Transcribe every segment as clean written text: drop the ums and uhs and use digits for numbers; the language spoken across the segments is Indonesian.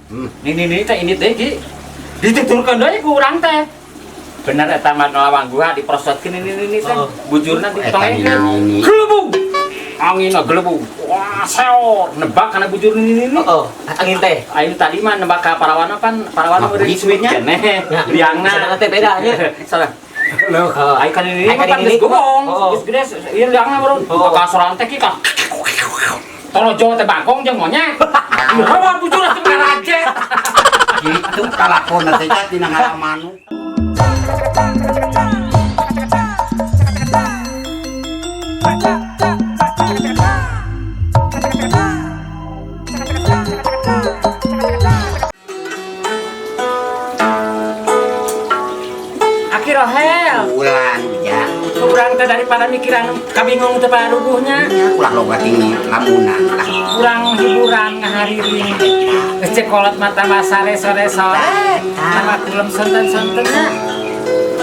Ini teh ini teh Ki. Dituturkeun deui ku urang teh. Bener eta mah lawang gua diprosotkeun ini teh. Bujurna ditongengkeun. Gelebung. Anginna gelebung. Wah, seor nebak kana bujur ini. Heeh, angin teh. Aing tadi mah nebak ka parawana pan parawana meureun suitnya. Liangna teh beda nya. Salah. Loh, aing kan ini mah pan geus gobong. Geus gede ieu liangna baru. Kasoran teh ki ka. Tolojo teh bangkong jeung monyet. Rawan bujur teh ngaraje. Gitu kalakona teh tina ngalaman. Aki Rohel, Ulan ya. kurang teh daripada mikiran kabingung teh paruguhnya. Ulah logat ini lamunan lah. Kurang hiburan ngahariring. Cekolot mata basare sore-sore. Sama kulem sonten-sontennya.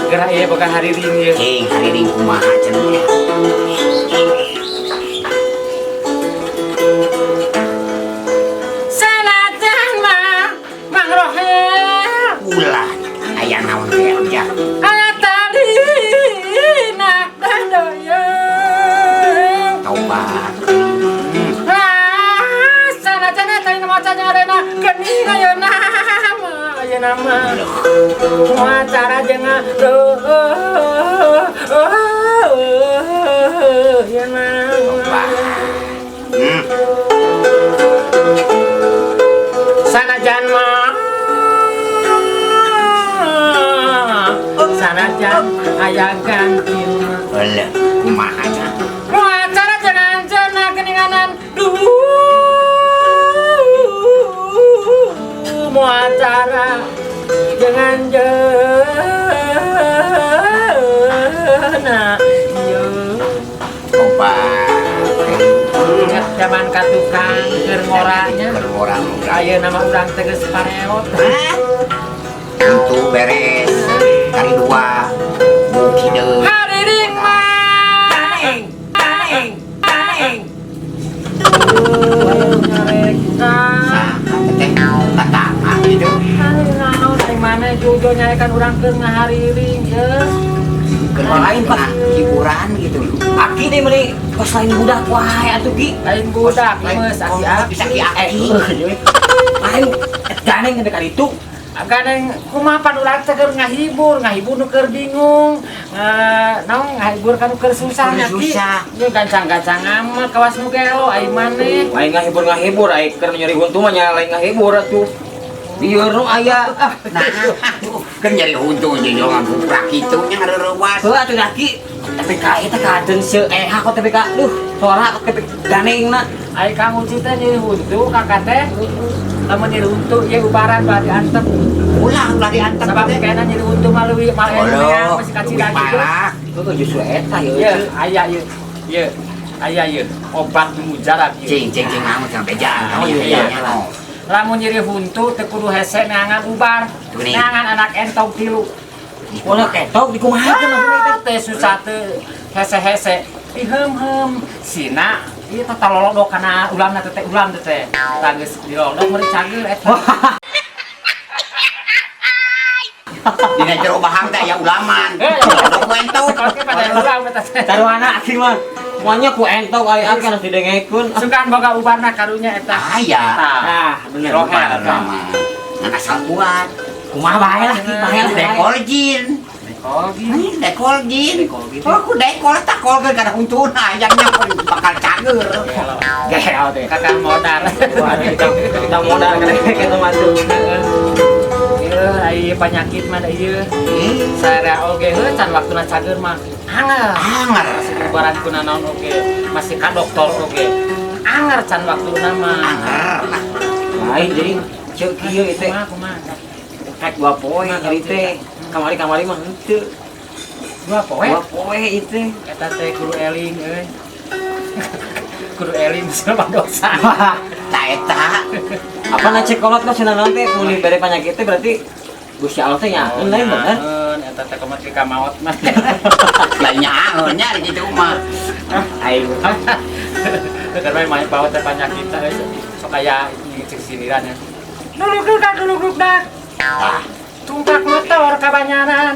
Gerak ieu boga hariring ieu. Hariring kumaha cenah. Sanajan mah Mang Rohel. Ulan aya naon teh ya. Aya tadi nak doyong. Tobat. Sanajan eta ieu maca nyarena geuning ayeuna mah ayeuna mah. Wacara jeung sanajan mah sanajan aya gantina. Heula kumaha nya. Wacara jangan cenah geninganan wacara jangan jeuna ieu Tobat. ingat zaman katukang keur ngoranya Keur ngora. ayeuna mah urang teh geus pareot. Itu beres. Kali dua. Mugi deui. Hariring mah taneng nyareka Teh tatama gitu. naon dari mana jojo nyarekan urang keur ngahariring geus Keur Lain, Pak. hiburan gitu. Aki deh meni kos lain budak wae atuh Ki. lain budak geus aki Bisa ki-aki. Lain ganeng dekat itu. Ganeng kumaha pan urang teh keur ngahibur nu keur bingung. Naon ngahibur kan keur susah nya Ki. Susah. Ieu gancang-gancang amat kawas nu gelo ai maneh. Lain ngahibur ai keur nyari huntu mah nya lain ngahibur atuh. Bieur nu aya Nah, kan nyari untung jadi orang guprak itu nya ngareurewas. heuh atuh Ki. Tapi ka eta kaden seu kok tapi ka duh sorak tapi ganengna. Ai kamu cita nyeri huntu kakak teh. Lamun nyeri huntu ieu ubaran bari antep. Ulang ulah diantep Sabab teh. kayaknya nyeri huntu mah leuwih Olo, masih kacil lagi tuh. parah. Itu justru eta Ieu ya. aya ieu. Ieu aya ieu obat nu mujarab ieu. Cing amun sampai jalan. Oh, iya, iya. Lamun nyeri huntu teu kudu hese neangan ubar. Tuh, nih. Neangan anak entong 3. Wala ketok dikumahakeun atuh Teh susah teh hese-hese. Diheum-heum sina ieu teh talolodok kana ulamna teh ulam teh. Tah geus dilodok meuri cager eta. Dina jero bahang teh aya ulaman. Dok entot. Oke pada ulam eta teh. Taruhana aki mah moanya ku entok ai aki harus didengekeun. Sugan boga ubarna karunya eta. Aya. Nah, bener Rohel. Ulaman. Ngan asal buat. kumaha bae lah Ki, bae lah Dekol jin. Oh gini. Dekol jin. Dekol jin. Oh, ku dekol tak kol ke kada huntuna ayangnya bakal cager. Gel deh kakak modal. Wah, kita modal kita masuk. Ieu ai penyakit mah da ieu. Sarea oge heuh can waktuna cager mah anger. Anger. Ubaran kuna naon oge masih ka dokter oge. Anger can waktuna mah. Anger. Lain jadi ceuk kieu teh Kumaha? rek 2 poe kali teh. Kamari mah henteu. 2 poe. 2 poe itu. Eta teh kudu eling euy. Kudu eling sama dosa. Tak eta. Apa na cekolot mah cenah teh mun dibere penyakit teh berarti Gusti Allah teh nyaeun lain bener. Eta teh kemati ka maot mah. Lain nyaeunnya di kitu mah. Aing Karena main bawa teh penyakit teh sok aya cek siniran ya. Dulu gelugdak. Tungkak motor kabanyaran.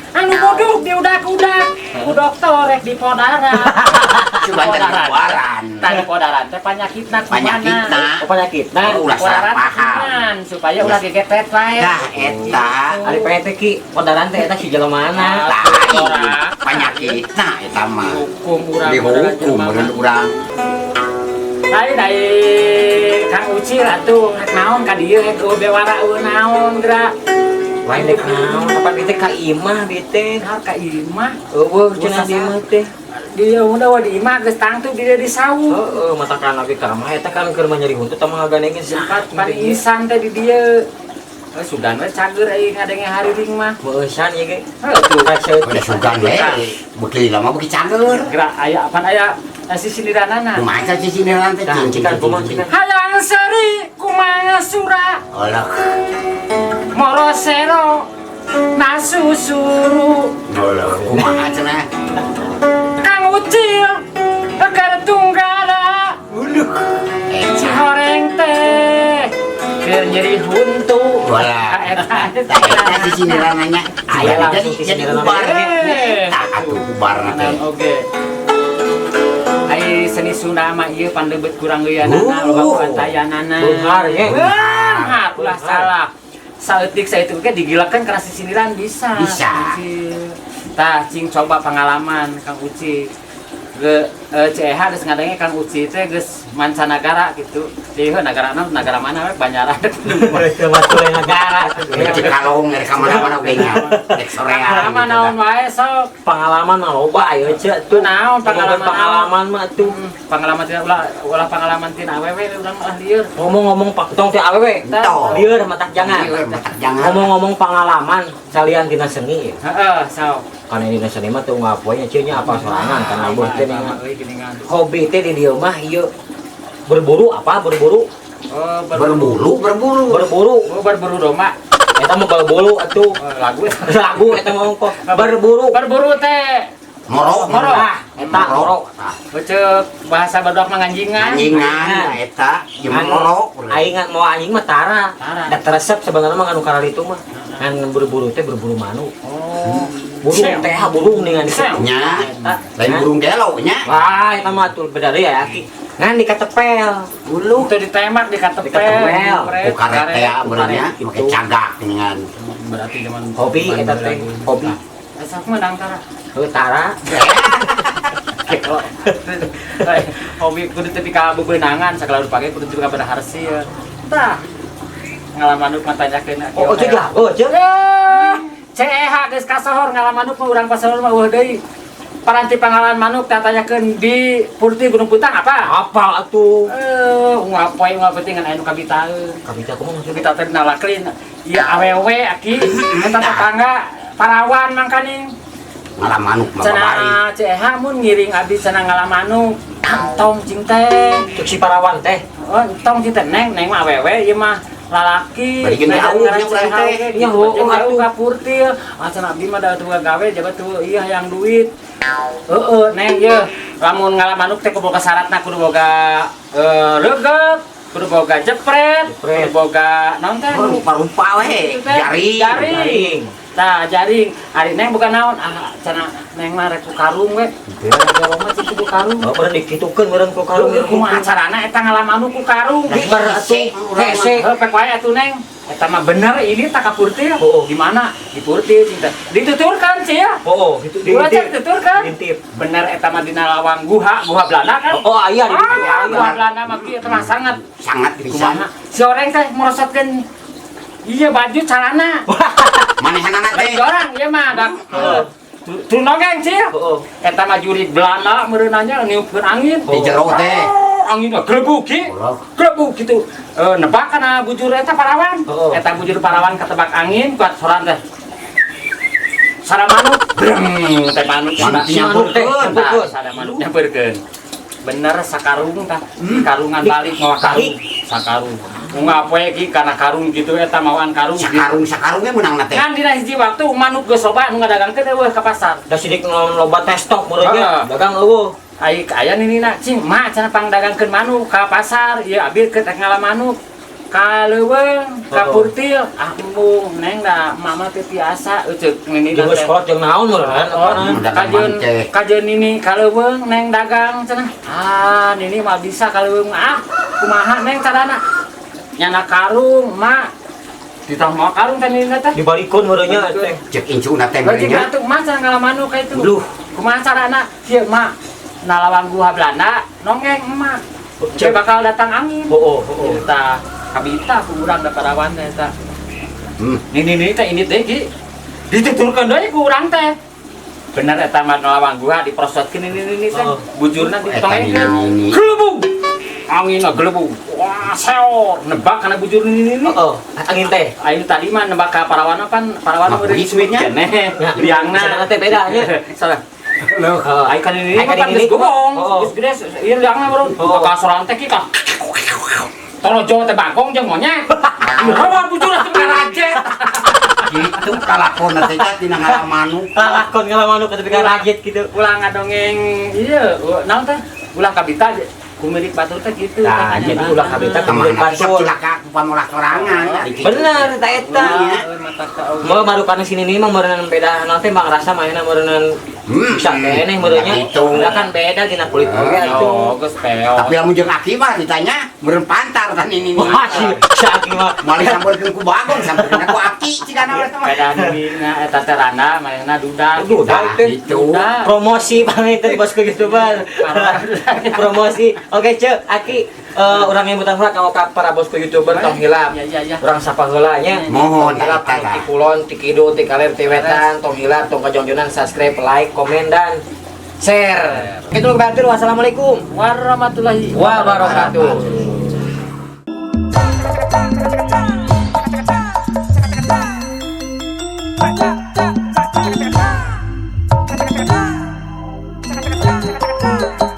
Anu boduk di udak-udak. Ku dokter rek di podaran. Coba terkeluaran. Tadi podaran teh panyakitna Panyakitna. Panyakitna. Ulah salah paham. kumaha supaya ulah gegetet wae. Dah eta. Ari pengen teh ki podaran teh eta si jelemana. Lain panyakitna eta mah. Hukum urang. Dihukum meureun urang. Dari Kang Uci atuh rek naon ka dieu rek bewara naon geura. Lain dek naon apa kita ka imah di teh. Ka imah. Eueuh cenah di imah teh. Dia udah di imah geus tangtu dia di sawu. Heeh, mata kana ge ka mah eta kan keur nyari huntut tah mah ganengin Sempat parisan teh di dieu. Sudan we cager euy ngadenge hariring mah. Meusan ye ge. Tuh Udah sugan we. Beuki lama beuki cager. gerak aya apaan aya sisiniranana. Kumaha sih sini nanti Cikan kumaha cikan. Hayang seri kumaha sura Olah. morosero nasusuru Olah. Kumaha cenah? Kang Ucil keur tunggala si horeng teh keur nyeri huntu. Wala. Eta Eta di sini rananya. Aya langsung Jadi di sini rananya. bubar ge. Tah atuh bubar teh. Oke. Ai seni Sunda mah ieu pandebet kurang geuyanana loba pantayanana. Beunghar ye. Beunghar ulah salah. Saeutik saeutik ge digilakeun kana sisiniran bisa. Bisa. Tah cing coba pengalaman Kang Uci. CEH geus ngadenge Kang Uci teh geus mancanagara gitu. Di negara mana we Banyaran. Teu mature negara. Cek kalong dari kamana-mana oge nya. Rek sorean. Pengalaman naon wae sok. Pengalaman mah loba aya ce Tuh naon pengalaman pengalaman mah tuh. Pengalaman tina ulah pengalaman tina awewe urang malah lieur. Ngomong-ngomong Pak Tong teh awewe. Entah. Lieur matak jangan. Lieur matak jangan. Ngomong-ngomong pengalaman salian dina seni. Heeh, sok. Karena dina seni mah tuh ngapoe nya nya apa sorangan kan abeuh teh nya. Euy geuningan. Hobi teh di dieu mah ieu berburu apa berburu Oh, Berburu. berburu berburu domba. eta mah berburu atuh Lagu lagu eta mah kok berburu berburu teh. Moro. eta moro Beuceuk bahasa badak mah nganjingan. Anjingan eta ieu mah moro. aing mau anjing mah tara Tara. da resep sebenarnya mah anu karali itu mah kan berburu teh berburu manuk Oh. burung teh burung dengan Sew. Nya. eta Lain burung gelo nya. wah eta mah tuh beda deui ya aki ngan dikatepel Dulu tuh ditembak dikatepel. Dikatepel. Oh karet teh benernya make cagak dengan Berarti zaman hobi eta teh hobi Asa mah dangtara. heuh tara Hobi kudu teu ka bebeunangan sakala dipake kudu teu ka berhasil. Tah. Ngalaman mah tanyakeun. oh cek lah oh cek CEH geus kasohor ngalaman mah urang pasohor mah eueuh deui. Paranti pangalaman manuk tanyakeun di Purti Gunung Putang apa? apal atuh Ngapoe penting ngan anu kabitaeun. kabita kumaha maksudnya Kabita teh nalaklin. Ieu awewe aki eta tetangga parawan mangkaning. ngalah manuk mah babari. Cenah CEH mun ngiring abdi cenah ngalamanuk. Tong cing teh. cek si parawan teh Oh, tong cing teh neng mah awewe ieu mah lalaki. Bari geus jauh nya urang teh. Nya heueuh atuh ka Purti. Cenah abdi mah da tuh gawe jabat tuh ieu hayang duit. Heeh, neng ieu lamun ngalamanuk teh kudu boga syaratna kudu boga leget, kudu boga jepret, kudu boga naon teh? Rupa-rupa we. Jaring. Tah jaring. Ari neng bukan naon, cenah neng mah rek ku karung we. Jawa mah cik kudu karung. oh bener dikitukeun meureun ku karung Kumaha carana eta ngalamanuk ku karung? ber atuh hese Pek wae atuh neng. Eta mah bener ini tak ka Purti ya? Oh. Di mana? Di Purti cinta. Dituturkan sih ya. oh gitu Gua cek tuturkan. diintip Bener eta mah dina lawang guha Belanda kan? oh aya di Guha Belanda mah kieu teh mah sangat Sangat bisa. kumaha. Si orang teh merosotkeun iya baju celana. Manehanana Baju teh. orang ieu mah dak. Tu nogeng sih. oh Eta mah jurig Belanda meureunanya niupkeun angin. Di jero teh. Angin mah grebuk ki. Grebuk gitu. Nebak kana bujur eta parawan. Oh. Eta bujur parawan ketebak angin kuat soran teh. Sara manuk, breng teh manuk Manuk nyamperkeun nyamperkeun. tah, sara manuk nyamperkeun. Bener sakarung tah, karungan balik mawa karung, sakarung. Munga poe ki kana karung gitu eta mawaan karung. Sakarung-sakarungnya menang teh. Kan dina hiji waktu manuk geus loba nu ngadagangkeun eueuh ka pasar. da sidik loba tes stok meureun Heeh. dagang eueuh Aya ninina cing mah cenah pangdagangkeun manuk ka pasar, ieu abi keur ngala manuk. kaleuweung kapurtil embung neng da mama teh tiasa ceuk nini Jeung sekolah jeung naon meureun kajeun nini kaleuweung neng dagang cenah nini mah bisa kaleuweung kumaha neng carana nyana karung mak ditambah karung teh nini teh dibalikeun meureun nya teh. Cek incuna teh berarti nya. batuk mah cenah ngalamanu ka itu Duh. kumaha carana kieu mak nalawang gua Belanda nongeng emak cek bakal datang angin eta kabita ku urang da parawan teh eta ini teh ini teh ki dituturkeun deui ku urang teh bener eta mah nalawang gua diprosotkeun ini teh bujurna ditongengkeun gelebung angin gelebung wah seor nebak kana bujur ini Angin teh. aing tadi mah nebak ka parawan kan parawan meureun suitnya liangna teh beda nya. salah loh aing kan ini Ai kan kan ini geus gobong oh. geus gede ieu liangna bro ka soran teh ki ka torojo teh bagong jeung monyet hawa bujur teh ngarajet Gitu kalakon teh tina ngalamanu. Lakon ngalamanu ka teh rajet kitu. ulang ngadongeng ieu naon teh ulang kabita kumilik batur teh kitu Nah, jadi ulah kabita kumilik batur. Cilaka ku pamolah sorangan. Bener eta eta. Mau marupana sini nih mah meureun beda naon teh Bang rasa mainna meureun bisa keneh meureun nya. Ulah kan beda dina kulit oge atuh. geus peo Tapi lamun jeung Aki mah ditanya meureun pantar kan ini. Wah, si Aki mah Mali sampurkeun ku Bagong sampurkeun ku Aki cigana urang mah. beda dina eta teh randa mainna dudak Dudak teh. Gitu. promosi banget tadi bosku YouTuber. Promosi. Oke, Cek, Aki urang yang butan ka para bosku YouTuber tong hilap. ya Urang sapa heula nya. Mohon Hilap eta ti kulon, ti kidul, ti kaler, ti wetan, tong hilap, tong kajongjonan, subscribe, like, komen dan share. Itu berarti wassalamualaikum warahmatullahi wabarakatuh. Thank you.